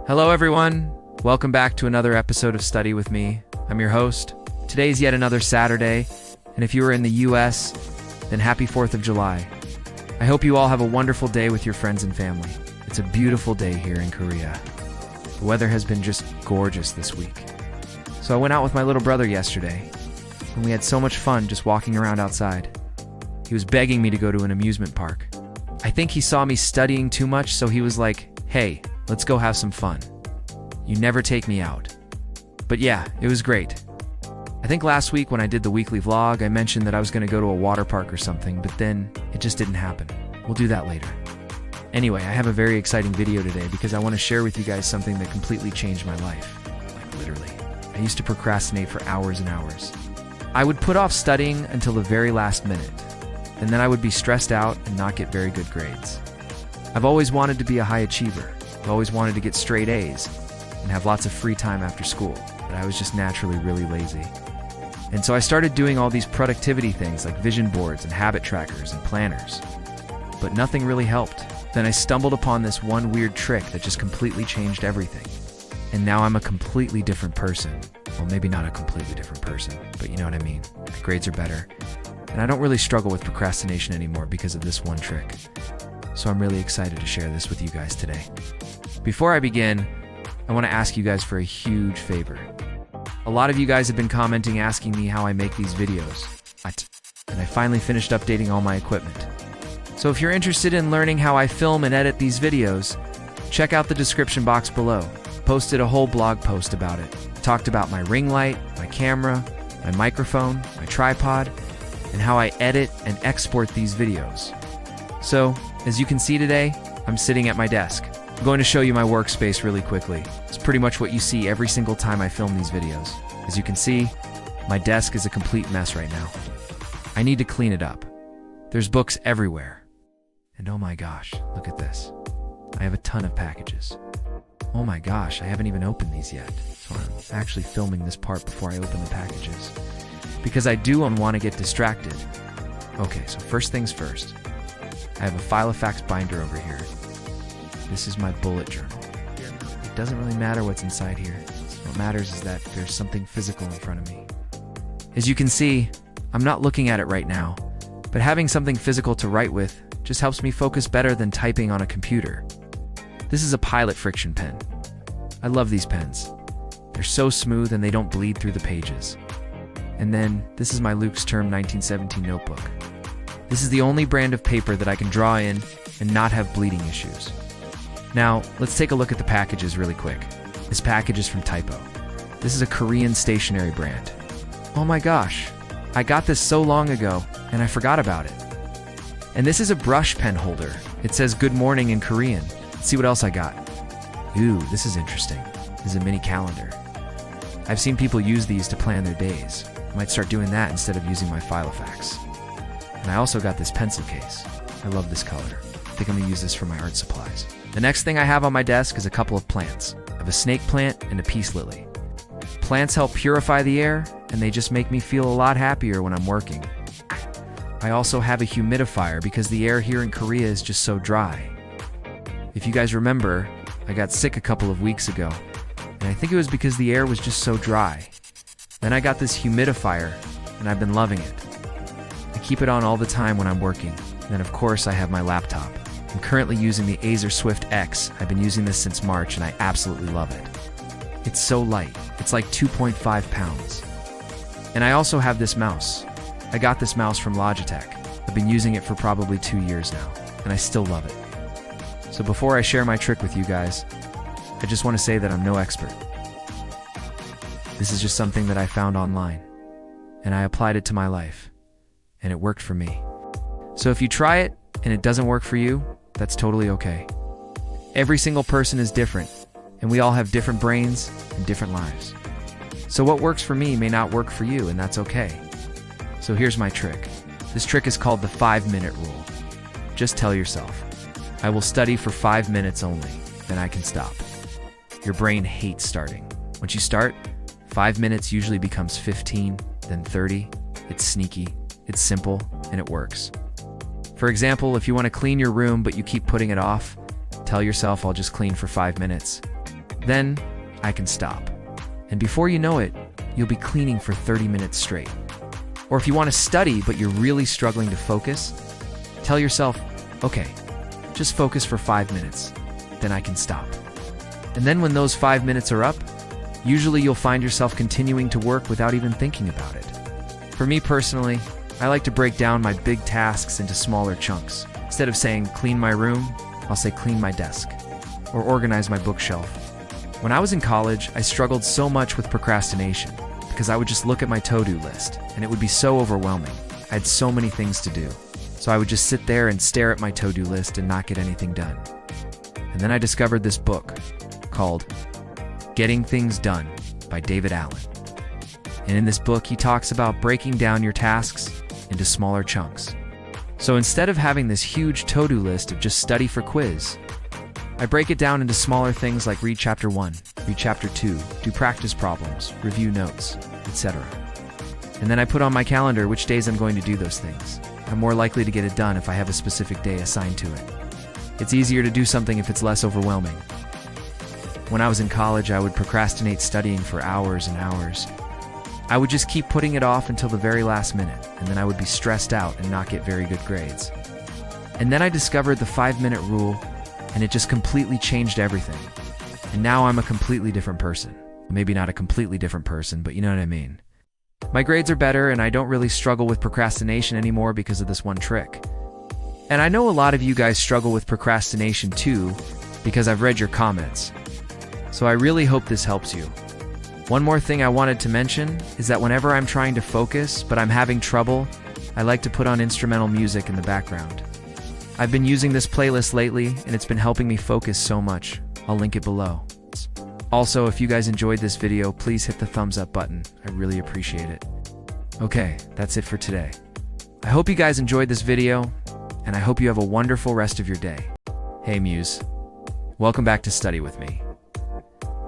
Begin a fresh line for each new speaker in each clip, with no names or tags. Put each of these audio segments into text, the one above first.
Hello everyone, welcome back to another episode of Study with me. I'm your host. Today's yet another Saturday, and if you are in the US, then happy 4th of July. I hope you all have a wonderful day with your friends and family. It's a beautiful day here in Korea. The weather has been just gorgeous this week. So I went out with my little brother yesterday, and we had so much fun just walking around outside. He was begging me to go to an amusement park. I think he saw me studying too much, so he was like, "Hey, let's go have some fun. You never take me out." But yeah, it was great. I think last week when I did the weekly vlog, I mentioned that I was going to go to a water park or something, but then it just didn't happen. We'll do that later. Anyway, I have a very exciting video today because I want to share with you guys something that completely changed my life. Like literally. I used to procrastinate for hours and hours. I would put off studying until the very last minute, and then I would be stressed out and not get very good grades. I've always wanted to be a high achiever. I've always wanted to get straight A's and have lots of free time after school, but I was just naturally really lazy. And so I started doing all these productivity things like vision boards and habit trackers and planners. But nothing really helped. Then I stumbled upon this one weird trick that just completely changed everything. And now I'm a completely different person. Well, maybe not a completely different person, but you know what I mean. My grades are better. And I don't really struggle with procrastination anymore because of this one trick. So I'm really excited to share this with you guys today. Before I begin, I want to ask you guys for a huge favor. A lot of you guys have been commenting asking me how I make these videos. And I finally finished updating all my equipment. So if you're interested in learning how I film and edit these videos, check out the description box below. Posted a whole blog post about it. Talked about my ring light, my camera, my microphone, my tripod, and how I edit and export these videos. So, as you can see today, I'm sitting at my desk. I'm going to show you my workspace really quickly. It's pretty much what you see every single time I film these videos. As you can see, my desk is a complete mess right now. I need to clean it up. There's books everywhere. And oh my gosh, look at this. I have a ton of packages. Oh my gosh, I haven't even opened these yet. So I'm actually filming this part before I open the packages. Because I do want to get distracted. Okay, so first things first. I have a Filofax binder over here. This is my bullet journal. It doesn't really matter what's inside here. What matters is that there's something physical in front of me. As you can see, I'm not looking at it right now, but having something physical to write with just helps me focus better than typing on a computer. This is a Pilot friction pen. I love these pens. They're so smooth and they don't bleed through the pages. And then, this is my Luke's Term 1917 notebook. This is the only brand of paper that I can draw in and not have bleeding issues. Now, let's take a look at the packages really quick. This package is from Typo. This is a Korean stationery brand. Oh my gosh, I got this so long ago, and I forgot about it. And this is a brush pen holder. It says "Good morning" in Korean. Let's see what else I got. Ooh, this is interesting. This is a mini calendar. I've seen people use these to plan their days. I might start doing that instead of using my Filofax. And I also got this pencil case. I love this color. I think I'm gonna use this for my art supplies. The next thing I have on my desk is a couple of plants. I have a snake plant and a peace lily. Plants help purify the air, and they just make me feel a lot happier when I'm working. I also have a humidifier because the air here in Korea is just so dry. If you guys remember, I got sick a couple of weeks ago, and I think it was because the air was just so dry. Then I got this humidifier, and I've been loving it. I keep it on all the time when I'm working. And then of course I have my laptop. I'm currently using the Acer Swift X. I've been using this since March and I absolutely love it. It's so light. It's like 2.5 pounds. And I also have this mouse. I got this mouse from Logitech. I've been using it for probably 2 years now, and I still love it. So before I share my trick with you guys, I just want to say that I'm no expert. This is just something that I found online, and I applied it to my life, and it worked for me. So if you try it and it doesn't work for you, that's totally okay. Every single person is different, and we all have different brains and different lives. So what works for me may not work for you, and that's okay. So here's my trick. This trick is called the 5-minute rule. Just tell yourself, I will study for 5 minutes only, then I can stop. Your brain hates starting. Once you start, 5 minutes usually becomes 15, then 30. It's sneaky, it's simple, and it works. For example, if you want to clean your room but you keep putting it off, tell yourself I'll just clean for 5 minutes. Then I can stop. And before you know it, you'll be cleaning for 30 minutes straight. Or if you want to study but you're really struggling to focus, tell yourself, okay, just focus for 5 minutes, then I can stop. And then when those 5 minutes are up, usually you'll find yourself continuing to work without even thinking about it. For me personally, I like to break down my big tasks into smaller chunks. Instead of saying clean my room, I'll say clean my desk or organize my bookshelf. When I was in college, I struggled so much with procrastination because I would just look at my to-do list and it would be so overwhelming. I had so many things to do. So I would just sit there and stare at my to-do list and not get anything done. And then I discovered this book called Getting Things Done by David Allen. And in this book, he talks about breaking down your tasks into smaller chunks. So instead of having this huge to-do list of just study for quiz, I break it down into smaller things like read chapter 1, read chapter 2, do practice problems, review notes, etc. And then I put on my calendar which days I'm going to do those things. I'm more likely to get it done if I have a specific day assigned to it. It's easier to do something if it's less overwhelming. When I was in college, I would procrastinate studying for hours and hours. I would just keep putting it off until the very last minute, and then I would be stressed out and not get very good grades. And then I discovered the 5-minute rule, and it just completely changed everything. And now I'm a completely different person. Maybe not a completely different person, but you know what I mean. My grades are better, and I don't really struggle with procrastination anymore because of this one trick. And I know a lot of you guys struggle with procrastination too, because I've read your comments. So I really hope this helps you. One more thing I wanted to mention is that whenever I'm trying to focus, but I'm having trouble, I like to put on instrumental music in the background. I've been using this playlist lately, and it's been helping me focus so much. I'll link it below. Also, if you guys enjoyed this video, please hit the thumbs up button. I really appreciate it. Okay, that's it for today. I hope you guys enjoyed this video, and I hope you have a wonderful rest of your day. Hey Muse, welcome back to Study With Me.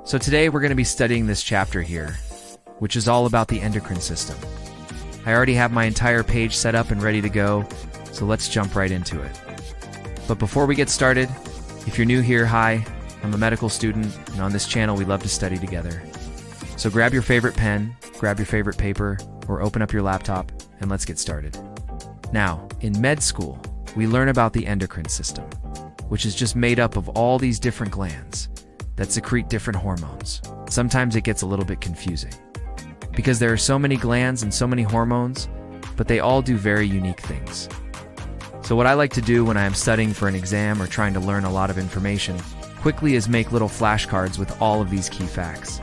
So today we're going to be studying this chapter here, which is all about the endocrine system. I already have my entire page set up and ready to go, so let's jump right into it. But before we get started, if you're new here, hi, I'm a medical student, and on this channel we love to study together. So grab your favorite pen, grab your favorite paper, or open up your laptop, and let's get started. Now, in med school, we learn about the endocrine system, which is just made up of all these different glands that secrete different hormones. Sometimes it gets a little bit confusing, because there are so many glands and so many hormones, but they all do very unique things. So what I like to do when I am studying for an exam or trying to learn a lot of information quickly is make little flashcards with all of these key facts.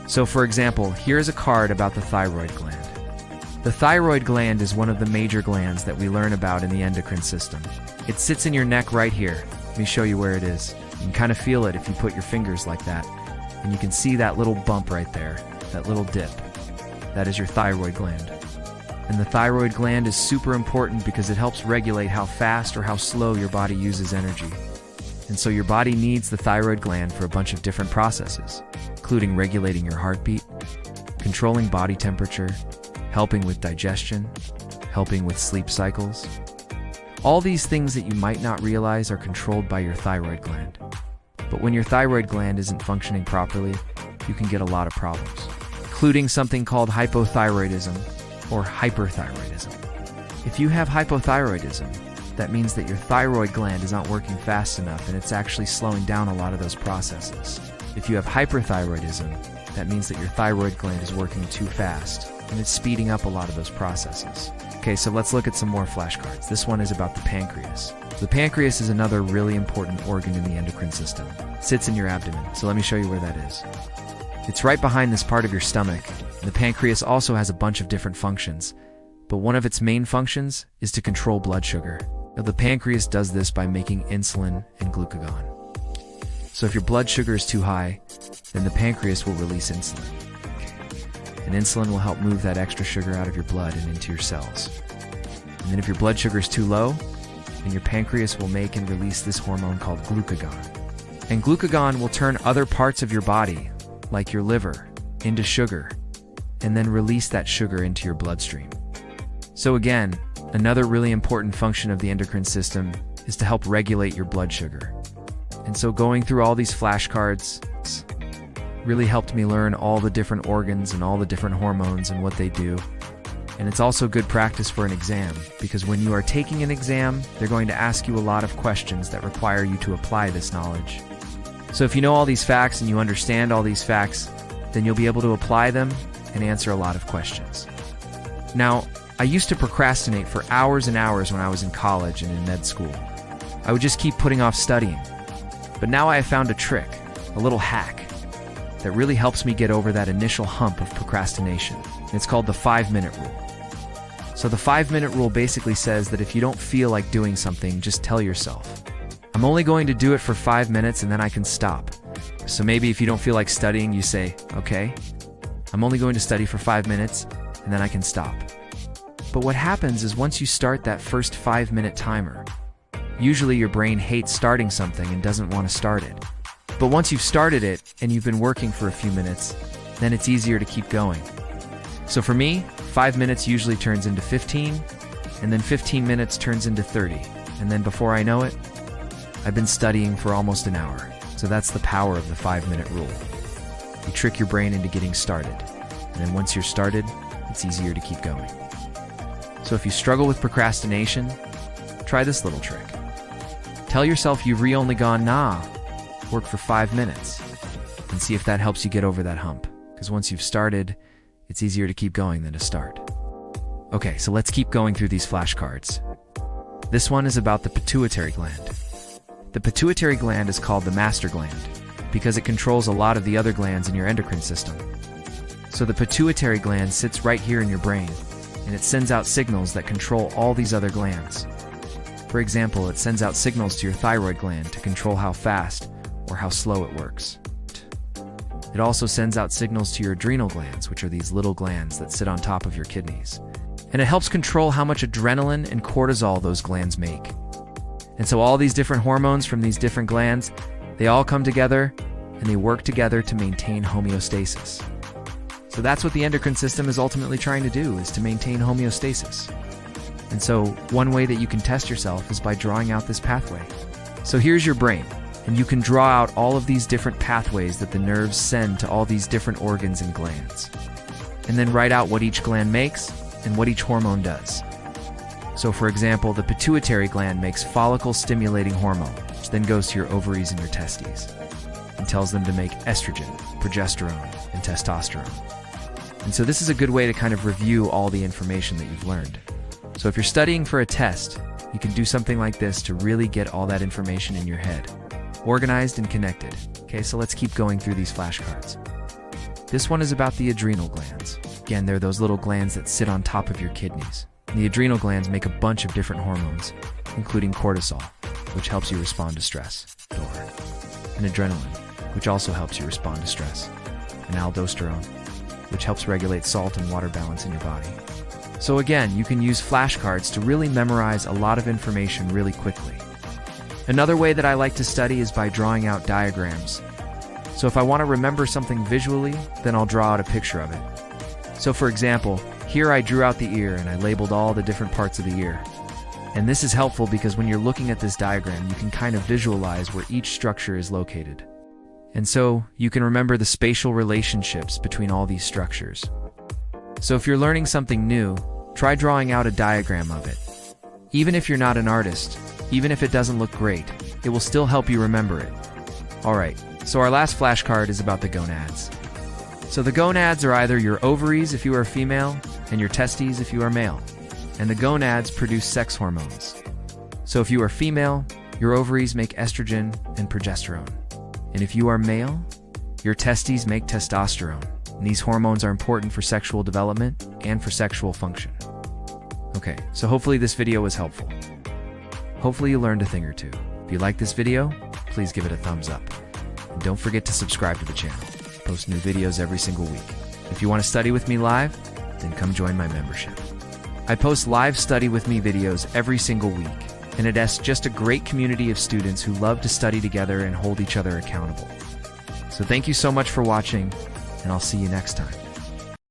So for example, here's a card about the thyroid gland. The thyroid gland is one of the major glands that we learn about in the endocrine system. It sits in your neck right here. Let me show you where it is. You can kind of feel it if you put your fingers like that. And you can see that little bump right there, that little dip. That is your thyroid gland. And the thyroid gland is super important because it helps regulate how fast or how slow your body uses energy. And so your body needs the thyroid gland for a bunch of different processes, including regulating your heartbeat, controlling body temperature, helping with digestion, helping with sleep cycles. All these things that you might not realize are controlled by your thyroid gland. But when your thyroid gland isn't functioning properly, you can get a lot of problems, including something called hypothyroidism or hyperthyroidism. If you have hypothyroidism, that means that your thyroid gland is not working fast enough and it's actually slowing down a lot of those processes. If you have hyperthyroidism, that means that your thyroid gland is working too fast and it's speeding up a lot of those processes. Okay, so let's look at some more flashcards. This one is about the pancreas. The pancreas is another really important organ in the endocrine system. It sits in your abdomen, so let me show you where that is. It's right behind this part of your stomach. The pancreas also has a bunch of different functions, but one of its main functions is to control blood sugar. Now, the pancreas does this by making insulin and glucagon. So if your blood sugar is too high, then the pancreas will release insulin. And insulin will help move that extra sugar out of your blood and into your cells. And then if your blood sugar is too low, then your pancreas will make and release this hormone called glucagon. And glucagon will turn other parts of your body, like your liver, into sugar, and then release that sugar into your bloodstream. So again, another really important function of the endocrine system is to help regulate your blood sugar. And so going through all these flashcards, really helped me learn all the different organs and all the different hormones and what they do. And it's also good practice for an exam, because when you are taking an exam, they're going to ask you a lot of questions that require you to apply this knowledge. So if you know all these facts and you understand all these facts, then you'll be able to apply them and answer a lot of questions. Now, I used to procrastinate for hours and hours when I was in college and in med school. I would just keep putting off studying. But now I have found a trick, a little hack, that really helps me get over that initial hump of procrastination. It's called the 5-minute rule. So the 5-minute rule basically says that if you don't feel like doing something, just tell yourself, I'm only going to do it for 5 minutes and then I can stop. So maybe if you don't feel like studying, you say, okay, I'm only going to study for 5 minutes and then I can stop. But what happens is once you start that first 5-minute timer, usually your brain hates starting something and doesn't want to start it. But once you've started it and you've been working for a few minutes, then it's easier to keep going. So for me, 5 minutes usually turns into 15, and then 15 minutes turns into 30. And then before I know it, I've been studying for almost an hour. So that's the power of the 5-minute rule. You trick your brain into getting started. And then once you're started, it's easier to keep going. So if you struggle with procrastination, try this little trick. Tell yourself you've only gone, work for 5 minutes, and see if that helps you get over that hump. Because once you've started, it's easier to keep going than to start. Okay, so let's keep going through these flashcards. This one is about the pituitary gland. The pituitary gland is called the master gland because it controls a lot of the other glands in your endocrine system. So the pituitary gland sits right here in your brain, and it sends out signals that control all these other glands. For example, it sends out signals to your thyroid gland to control how fast or how slow it works. It also sends out signals to your adrenal glands, which are these little glands that sit on top of your kidneys. And it helps control how much adrenaline and cortisol those glands make. And so all these different hormones from these different glands, they all come together and they work together to maintain homeostasis. So that's what the endocrine system is ultimately trying to do, is to maintain homeostasis. And so one way that you can test yourself is by drawing out this pathway. So here's your brain, and you can draw out all of these different pathways that the nerves send to all these different organs and glands. And then write out what each gland makes and what each hormone does. So for example, the pituitary gland makes follicle-stimulating hormone, which then goes to your ovaries and your testes, and tells them to make estrogen, progesterone, and testosterone. And so this is a good way to kind of review all the information that you've learned. So if you're studying for a test, you can do something like this to really get all that information in your head, organized and connected. Okay, so let's keep going through these flashcards. This one is about the adrenal glands. Again, they're those little glands that sit on top of your kidneys. And the adrenal glands make a bunch of different hormones, including cortisol, which helps you respond to stress, and adrenaline, which also helps you respond to stress, and aldosterone, which helps regulate salt and water balance in your body. So again, you can use flashcards to really memorize a lot of information really quickly. Another way that I like to study is by drawing out diagrams. So if I want to remember something visually, then I'll draw out a picture of it. So for example, here I drew out the ear and I labeled all the different parts of the ear. And this is helpful because when you're looking at this diagram, you can kind of visualize where each structure is located. And so you can remember the spatial relationships between all these structures. So if you're learning something new, try drawing out a diagram of it. Even if you're not an artist, even if it doesn't look great, it will still help you remember it. Alright, so our last flashcard is about the gonads. So the gonads are either your ovaries if you are female, and your testes if you are male. And the gonads produce sex hormones. So if you are female, your ovaries make estrogen and progesterone. And if you are male, your testes make testosterone. And these hormones are important for sexual development and for sexual function. Okay, so hopefully this video was helpful. Hopefully you learned a thing or two. If you like this video, please give it a thumbs up. And don't forget to subscribe to the channel. I post new videos every single week. If you want to study with me live, then come join my membership. I post live study with me videos every single week, and it is just a great community of students who love to study together and hold each other accountable. So thank you so much for watching, and I'll see you next time.